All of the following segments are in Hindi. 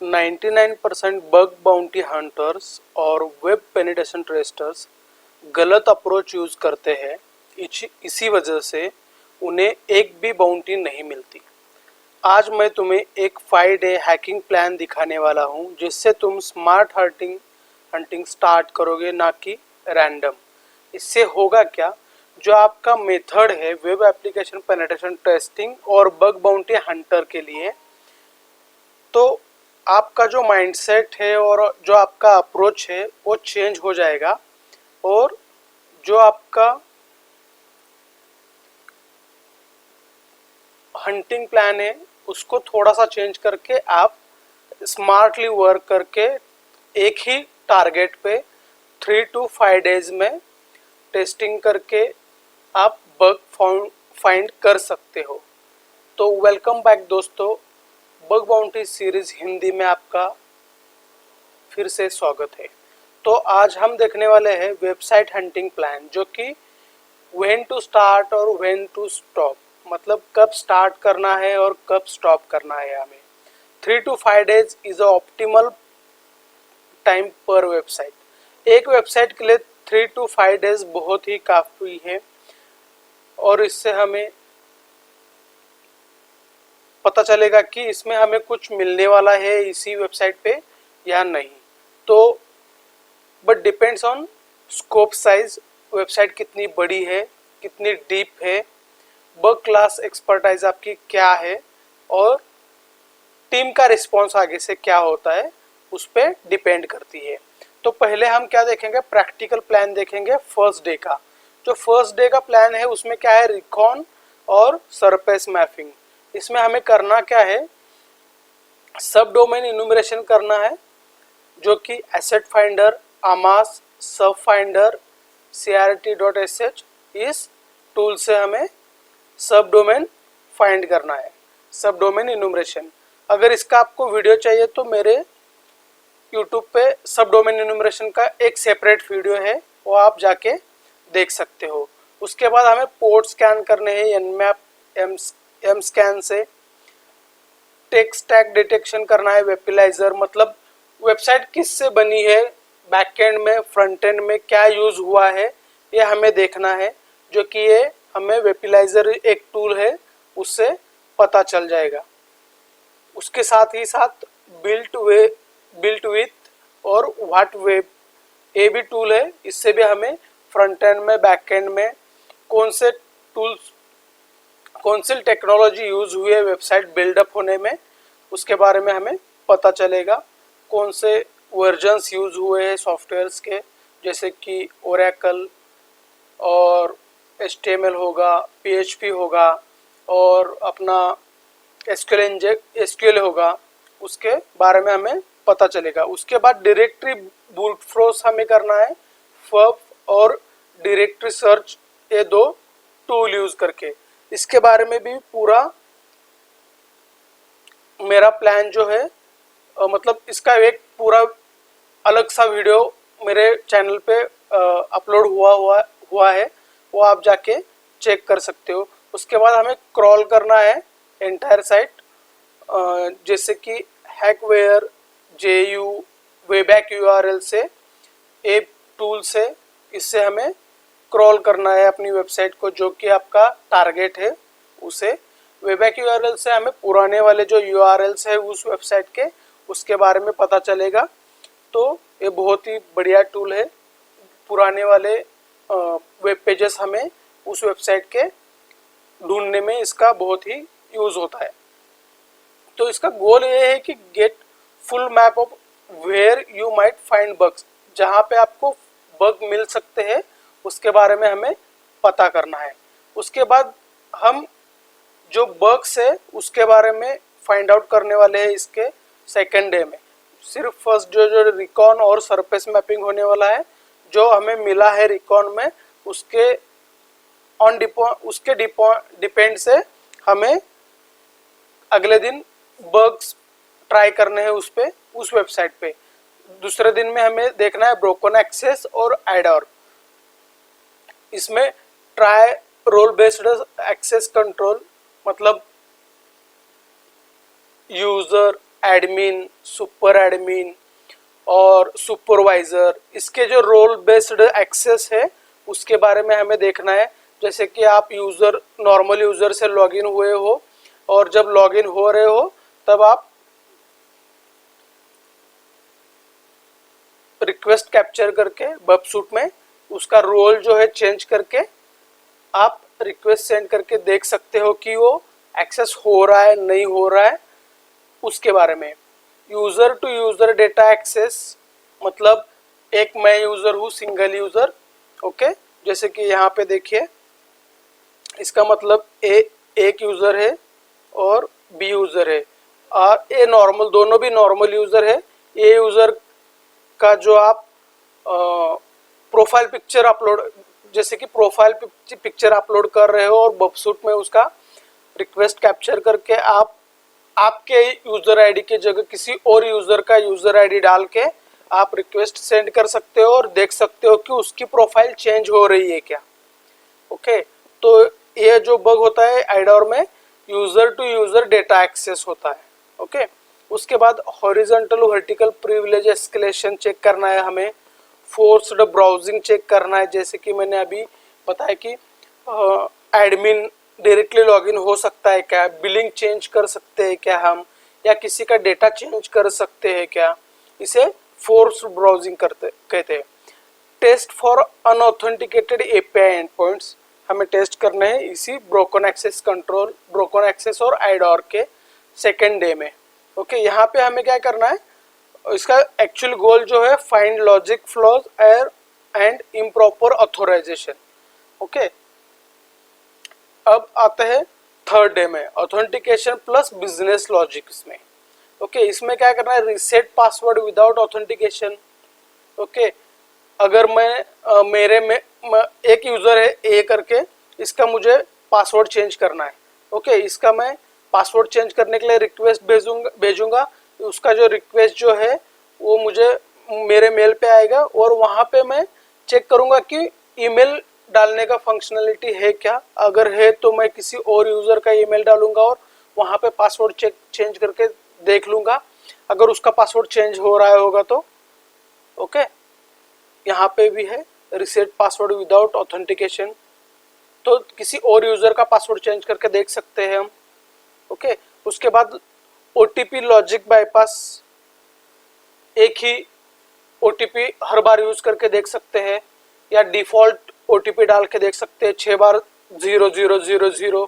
99% बग बाउंटी हंटर्स और वेब पेनिट्रेशन टेस्टर्स गलत अप्रोच यूज़ करते हैं। इसी वजह से उन्हें एक भी बाउंटी नहीं मिलती। आज मैं तुम्हें एक 5 डे हैकिंग प्लान दिखाने वाला हूं, जिससे तुम स्मार्ट हंटिंग स्टार्ट करोगे, ना कि रैंडम। इससे होगा क्या, जो आपका मेथड है वेब एप्लीकेशन पेनिट्रेशन टेस्टिंग और बग बाउंटी हंटर के लिए, तो आपका जो माइंडसेट है और जो आपका अप्रोच है वो चेंज हो जाएगा। और जो आपका हंटिंग प्लान है उसको थोड़ा सा चेंज करके आप स्मार्टली वर्क करके एक ही टारगेट पे 3 to 5 डेज में टेस्टिंग करके आप बग फाइंड कर सकते हो। तो वेलकम बैक दोस्तों, बग बाउंटी सीरीज हिंदी में आपका फिर से स्वागत है। तो आज हम देखने वाले हैं वेबसाइट हंटिंग प्लान, जो कि व्हेन टू स्टार्ट और व्हेन टू स्टॉप, मतलब कब स्टार्ट करना है और कब स्टॉप करना है हमें। 3 to 5 days is optimal time पर वेबसाइट। एक वेबसाइट के लिए 3 to 5 डेज बहुत ही काफ़ी है, और इससे हमें पता चलेगा कि इसमें हमें कुछ मिलने वाला है इसी वेबसाइट पे या नहीं। तो but depends on scope size, website कितनी बड़ी है, कितनी डीप है, बग क्लास एक्सपर्टाइज आपकी क्या है, और टीम का रिस्पॉन्स आगे से क्या होता है, उस पर डिपेंड करती है। तो पहले हम क्या देखेंगे, प्रैक्टिकल प्लान देखेंगे फर्स्ट डे का। जो फर्स्ट डे का प्लान है उसमें क्या है, रिकॉन और सरफेस मैपिंग। इसमें हमें करना क्या है, सब डोमेन इन्यूमरेशन करना है, जो कि एसेट फाइंडर, आमास, सब फाइंडर, crt.sh, इस टूल से हमें सब डोमेन फाइंड करना है, सब डोमेन इन्यूमरेशन। अगर इसका आपको वीडियो चाहिए तो मेरे यूट्यूब पे सब डोमेन इन्यूमरेशन का एक सेपरेट वीडियो है, वो आप जाके देख सकते हो। उसके बाद हमें पोर्ट स्कैन करने हैं nmap एम स्कैन से। टेक्स्ट टैग डिटेक्शन करना है, वेपिलाइजर, मतलब वेबसाइट किससे बनी है, बैकएंड में फ्रंट एंड में क्या यूज हुआ है, ये हमें देखना है, जो कि ये हमें वेपिलाइजर एक टूल है उससे पता चल जाएगा। उसके साथ ही साथ बिल्ट विथ और व्हाट वेब, ये भी टूल है, इससे भी हमें फ्रंट एंड में बैक एंड में कौन से टूल्स, कौन सी टेक्नोलॉजी यूज हुई है वेबसाइट बिल्डअप होने में, उसके बारे में हमें पता चलेगा। कौन से वर्जन्स यूज हुए हैं सॉफ्टवेयर्स के, जैसे कि ओरेकल और HTML होगा, PHP होगा, और अपना SQL होगा, उसके बारे में हमें पता चलेगा। उसके बाद डायरेक्टरी ब्रूट फोर्स हमें करना है, फब और डायरेक्टरी सर्च, ये दो टूल यूज करके। इसके बारे में भी पूरा मेरा प्लान जो है, मतलब इसका एक पूरा अलग सा वीडियो मेरे चैनल पे अपलोड हुआ है, वो आप जाके चेक कर सकते हो। उसके बाद हमें क्रॉल करना है एंटायर साइट, जैसे कि हैकवेयर, JU, वेबैक URL से, एक टूल से, इससे हमें क्रॉल करना है अपनी वेबसाइट को, जो कि आपका टारगेट है उसे। वेबैक URL से हमें पुराने वाले जो URLs है उस वेबसाइट के, उसके बारे में पता चलेगा। तो ये बहुत ही बढ़िया टूल है, पुराने वाले वेब पेजेस हमें उस वेबसाइट के ढूंढने में इसका बहुत ही यूज होता है। तो इसका गोल ये है कि get full map of where you might find bugs, जहाँ पे आपको बग मिल सकते हैं उसके बारे में हमें पता करना है। उसके बाद हम जो बग्स है उसके बारे में फाइंड आउट करने वाले हैं इसके सेकेंड डे में। सिर्फ फर्स्ट जो रिकॉन और सरफेस मैपिंग होने वाला है, जो हमें मिला है रिकॉन में, उसके डिपेंड से हमें अगले दिन बग्स ट्राई करने हैं उस वेबसाइट पे। दूसरे दिन में हमें देखना है ब्रोकन एक्सेस और एडर। इसमें try role based access control, मतलब यूजर एडमिन, सुपर एडमिन और सुपरवाइज़र, इसके जो रोल बेस्ड एक्सेस है उसके बारे में हमें देखना है। जैसे कि आप यूज़र, नॉर्मल यूज़र से लॉगिन हुए हो और जब लॉगिन हो रहे हो तब आप रिक्वेस्ट कैप्चर करके बबसूट में उसका रोल जो है चेंज करके आप रिक्वेस्ट सेंड करके देख सकते हो कि वो एक्सेस हो रहा है नहीं हो रहा है, उसके बारे में। User to user data access मतलब एक मैं यूज़र हूँ, सिंगल यूज़र, ओके। जैसे कि यहाँ पे देखिए, इसका मतलब एक यूज़र है और बी यूज़र है और ए नॉर्मल, दोनों भी नॉर्मल यूज़र है। ए यूज़र का जो आप प्रोफाइल पिक्चर अपलोड, जैसे कि प्रोफाइल पिक्चर अपलोड कर रहे हो और बबसूट में उसका रिक्वेस्ट कैप्चर करके आप आपके यूज़र आईडी की जगह किसी और यूज़र का यूज़र आईडी डाल के आप रिक्वेस्ट सेंड कर सकते हो और देख सकते हो कि उसकी प्रोफाइल चेंज हो रही है क्या, ओके। तो ये जो बग होता है आईडोर में, user to user data access होता है, ओके। उसके बाद horizontal vertical privilege escalation check करना है हमें, फोर्स्ड ब्राउजिंग चेक करना है। जैसे कि मैंने अभी बताया कि एडमिन डायरेक्टली लॉगिन हो सकता है क्या, बिलिंग चेंज कर सकते हैं क्या हम, या किसी का डेटा चेंज कर सकते हैं क्या, इसे फोर्स्ड ब्राउजिंग कहते हैं। Test for unauthenticated API endpoints हमें टेस्ट करने हैं इसी broken access control, broken access और आईडोर के सेकेंड डे में, ओके। यहाँ पे हमें क्या करना है, इसका एक्चुअल गोल जो है find logic flaws and improper authorization, okay. अब आते हैं थर्ड डे में, ऑथेंटिकेशन प्लस बिजनेस लॉजिक इसमें, ओके। इसमें क्या करना है, reset password without authentication, okay. अगर मैं मेरे में एक यूज़र है ए करके, इसका मुझे पासवर्ड चेंज करना है, ओके। इसका मैं पासवर्ड चेंज करने के लिए रिक्वेस्ट भेजूंगा। उसका जो रिक्वेस्ट जो है वो मुझे मेरे मेल पे आएगा और वहाँ पे मैं चेक करूँगा कि ईमेल डालने का फंक्शनलिटी है क्या। अगर है तो मैं किसी और यूज़र का ईमेल डालूंगा और वहाँ पे पासवर्ड चेंज करके देख लूँगा। अगर उसका पासवर्ड चेंज हो रहा होगा तो, ओके। यहाँ पे भी है रिसेट पासवर्ड विदाउट ऑथेंटिकेशन, तो किसी और यूज़र का पासवर्ड चेंज करके देख सकते हैं हम, ओके। उसके बाद ओटीपी लॉजिक बाईपास, एक ही ओटीपी हर बार यूज़ करके देख सकते हैं या डिफ़ॉल्ट ओटीपी डाल के देख सकते हैं 6 बार 0000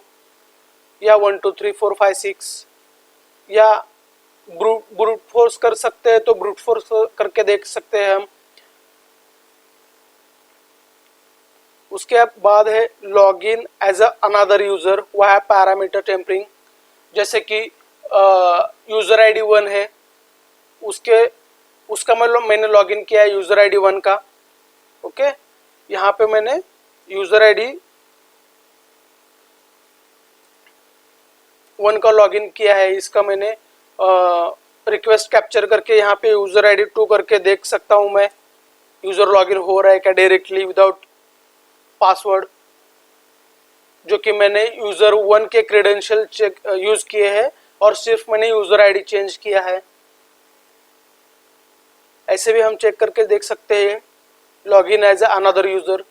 या 1 2 3 4 5 6, या ब्रूट फोर्स कर सकते हैं तो ब्रूट फोर्स करके देख सकते हैं हम। उसके बाद है लॉगिन एज अनदर यूज़र, वह है पैरामीटर टेम्परिंग। जैसे कि यूज़र आईडी 1 है, उसका मतलब मैंने लॉगिन किया है यूज़र आईडी 1 का, ओके। यहाँ पे मैंने यूज़र आईडी 1 का लॉगिन किया है, इसका मैंने रिक्वेस्ट कैप्चर करके यहाँ पे यूज़र आईडी 2 करके देख सकता हूँ मैं यूज़र लॉगिन हो रहा है क्या डायरेक्टली विदाउट पासवर्ड, जो कि मैंने यूज़र 1 के क्रेडेंशियल चेक यूज़ किए हैं और सिर्फ मैंने यूज़र आईडी चेंज किया है। ऐसे भी हम चेक करके देख सकते हैं लॉगिन एज अनदर यूज़र,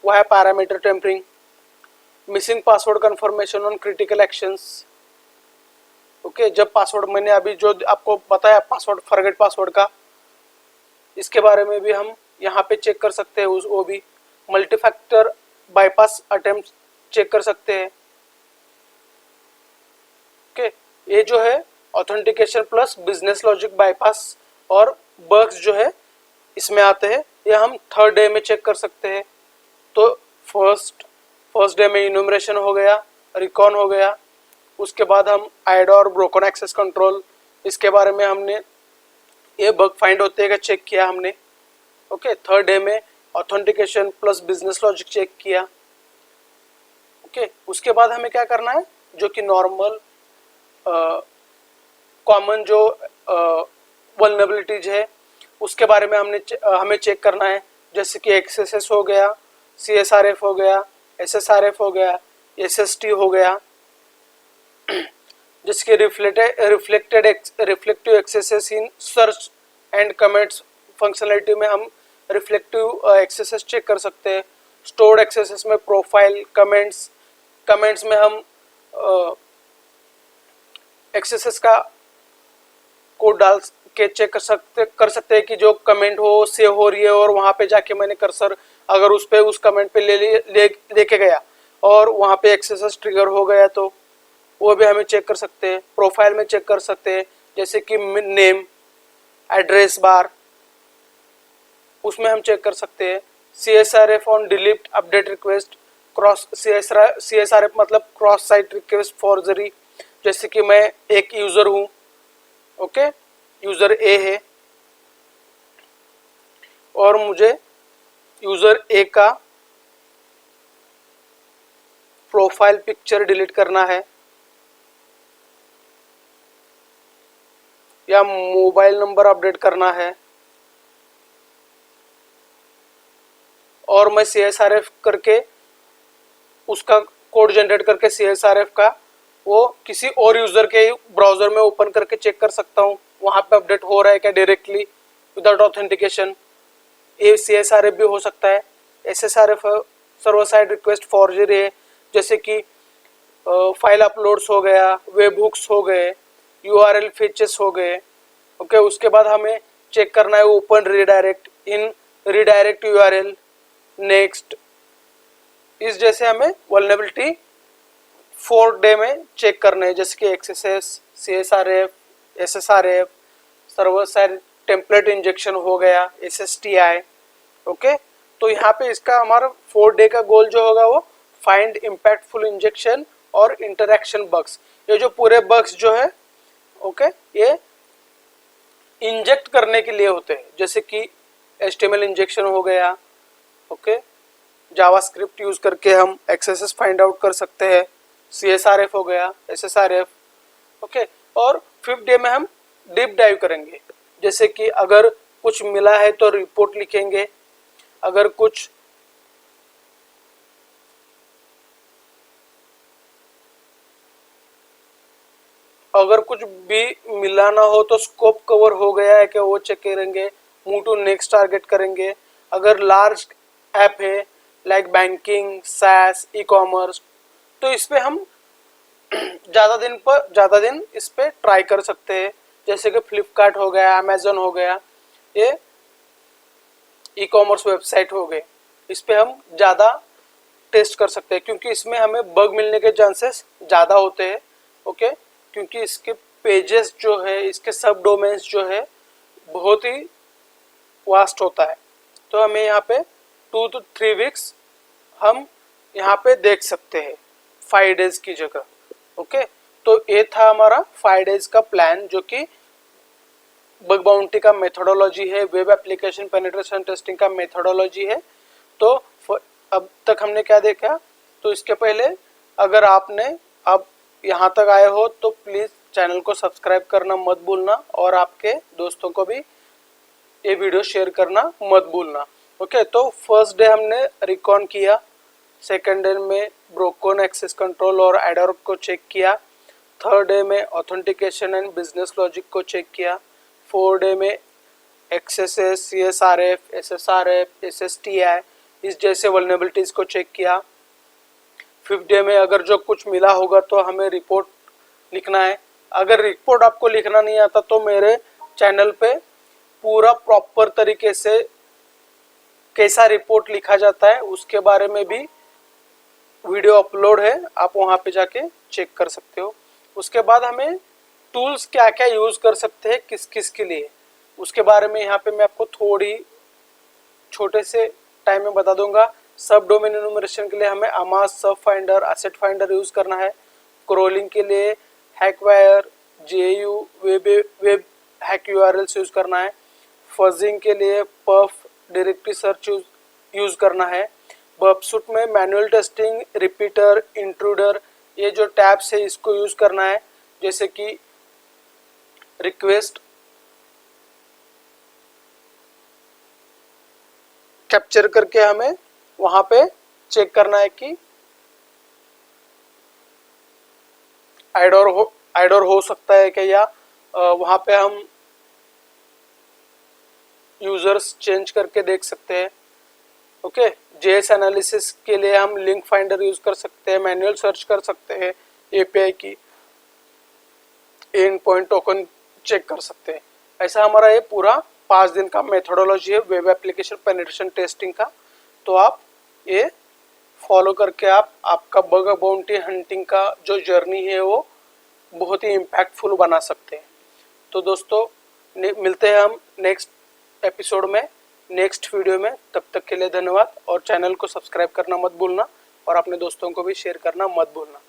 वह है parameter tampering. Missing password confirmation on critical actions, okay. जब पासवर्ड मैंने अभी जो आपको बताया पासवर्ड, फॉरगेट पासवर्ड का, इसके बारे में भी हम यहाँ पे चेक कर सकते हैं। वो भी multi factor bypass attempt check कर सकते हैं, ओके। ये जो है authentication plus business logic bypass और बग्स जो है इसमें आते हैं, ये हम थर्ड डे में चेक कर सकते हैं। तो फर्स्ट डे में इन्यूमरेशन हो गया, रिकॉन हो गया, उसके बाद हम आईडोर ब्रोकन एक्सेस कंट्रोल, इसके बारे में हमने ये बग फाइंड होते हैं चेक किया हमने, ओके। थर्ड डे में authentication plus business logic check किया, ओके। उसके बाद हमें क्या करना है, जो कि नॉर्मल कॉमन जो वल्नरेबिलिटीज है उसके बारे में हमें चेक करना है। जैसे कि XSS हो गया, CSRF हो गया, SSRF हो गया, SST हो गया। जिसके reflective axes in search and comments functionality में हम रिफ्लेक्टिव एक्सेसेस चेक कर सकते हैं। स्टोर्ड एक्सेसेस में प्रोफाइल, कमेंट्स में हम एक्सेसेस का कोड डाल के चेक कर सकते हैं कि जो कमेंट हो सेव हो रही है, और वहाँ पे जाके मैंने कर्सर अगर उस पे उस कमेंट पे लेके गया और वहाँ पे एक्सेसेस ट्रिगर हो गया तो वो भी हमें चेक कर सकते हैं। प्रोफाइल में चेक कर सकते हैं, जैसे कि नेम, एड्रेस बार, उसमें हम चेक कर सकते हैं। CSRF on delete update request, cross CSRF मतलब क्रॉस साइट रिक्वेस्ट फॉर्जरी, जैसे कि मैं एक यूजर हूँ, ओके, यूजर ए है और मुझे यूजर ए का प्रोफाइल पिक्चर डिलीट करना है या मोबाइल नंबर अपडेट करना है, और मैं CSRF करके उसका कोड जनरेट करके CSRF का वो किसी और यूजर के ब्राउजर में ओपन करके चेक कर सकता हूँ वहाँ पे अपडेट हो रहा है क्या डायरेक्टली विदाउट ऑथेंटिकेशन। ये CSRF भी हो सकता है। SSRF server side request forgery है, जैसे कि फाइल अपलोड्स हो गया, वेब हुक्स हो गए, URL फीचर्स हो गए, ओके। उसके बाद हमें चेक करना है ओपन रीडायरेक्ट, इन रीडायरेक्ट URL, नेक्स्ट। इस जैसे हमें वल्नरेबिलिटी 4 डे में चेक करने हैं, जैसे कि XSS, CSRF, SSRF, server side template injection हो गया, SSTI, ओके। तो यहाँ पे इसका हमारा 4 डे का गोल जो होगा वो फाइंड इम्पैक्टफुल इंजेक्शन और इंटरैक्शन बग्स। ये जो पूरे बग्स जो है, ओके, ये इंजेक्ट करने के लिए होते हैं, जैसे कि HTML इंजेक्शन हो गया, ओके, जावास्क्रिप्ट यूज करके हम एक्सेसेस फाइंड आउट कर सकते हैं, CSRF हो गया, SSRF, ओके। और 5th डे में हम डीप डाइव करेंगे, जैसे कि अगर कुछ मिला है तो रिपोर्ट लिखेंगे, अगर कुछ भी मिला ना हो तो स्कोप कवर हो गया है क्या वो चेक करेंगे, मूव टू नेक्स्ट टारगेट करेंगे। अगर लार्ज ऐप है लाइक बैंकिंग, SaaS, ई-कॉमर्स, तो इस पे हम ज़्यादा दिन इस पे ट्राई कर सकते हैं, जैसे कि फ्लिपकार्ट हो गया, अमेजोन हो गया, ये ई-कॉमर्स वेबसाइट हो गए, इस पे हम ज़्यादा टेस्ट कर सकते हैं, क्योंकि इसमें हमें बग मिलने के चांसेस ज़्यादा होते हैं, ओके। क्योंकि इसके पेजेस जो है, इसके सब डोमेन्स जो है बहुत ही वास्ट होता है, तो हमें यहाँ पे 2 to 3 वीक्स हम यहाँ पे देख सकते हैं 5 डेज की जगह, ओके। तो ये था हमारा 5 डेज का प्लान, जो कि बग बाउंटी का मेथोडोलॉजी है, वेब एप्लीकेशन पेनिट्रेशन टेस्टिंग का मेथोडोलॉजी है। तो अब तक हमने क्या देखा, तो इसके पहले अगर आपने अब यहाँ तक आए हो तो प्लीज़ चैनल को सब्सक्राइब करना मत भूलना, और आपके दोस्तों को भी ये वीडियो शेयर करना मत भूलना, ओके। तो फर्स्ट डे हमने रिकॉन किया, सेकेंड डे में ब्रोकन एक्सेस कंट्रोल और एडर को चेक किया, थर्ड डे में ऑथेंटिकेशन एंड बिजनेस लॉजिक को चेक किया, 4 डे में XSS, CSRF, SSRF, SSTI इस जैसे वल्नरेबिलिटीज़ को चेक किया। 5th डे में अगर जो कुछ मिला होगा तो हमें रिपोर्ट लिखना है। अगर रिपोर्ट आपको लिखना नहीं आता तो मेरे चैनल पे पूरा प्रॉपर तरीके से कैसा रिपोर्ट लिखा जाता है उसके बारे में भी वीडियो अपलोड है, आप वहाँ पे जाके चेक कर सकते हो। उसके बाद हमें टूल्स क्या क्या यूज़ कर सकते हैं किस किस के लिए, उसके बारे में यहाँ पे मैं आपको थोड़ी छोटे से टाइम में बता दूंगा। सब डोमेन एनुमरेशन के लिए हमें अमास, सब फाइंडर, एसेट फाइंडर यूज़ करना है। क्रोलिंग के लिए हैकवायर, JU, web hack URLs use करना है। फजिंग के लिए पफ, डायरेक्टरी सर्च यूज़ करना है। बर्बसूट में मैनुअल टेस्टिंग, रिपीटर, इंट्रूडर, ये जो टैब्स है इसको यूज़ करना है, जैसे कि रिक्वेस्ट कैप्चर करके हमें वहाँ पे चेक करना है कि आइडोर हो सकता है कि या वहाँ पे हम यूजर्स चेंज करके देख सकते हैं। ओके, जेएस एनालिसिस के लिए हम लिंक फाइंडर यूज कर सकते हैं, मैनुअल सर्च कर सकते हैं, एपीआई की एंड पॉइंट टोकन चेक कर सकते हैं। ऐसा हमारा ये पूरा 5 दिन का मेथोडोलॉजी है वेब एप्लीकेशन पेनिट्रेशन टेस्टिंग का। तो आप ये फॉलो करके आप आपका बग बाउंटी हंटिंग का जो जर्नी है वो बहुत ही इम्पैक्टफुल बना सकते हैं। तो दोस्तों मिलते हैं हम नेक्स्ट एपिसोड में, नेक्स्ट वीडियो में। तब तक के लिए धन्यवाद, और चैनल को सब्सक्राइब करना मत भूलना और अपने दोस्तों को भी शेयर करना मत भूलना।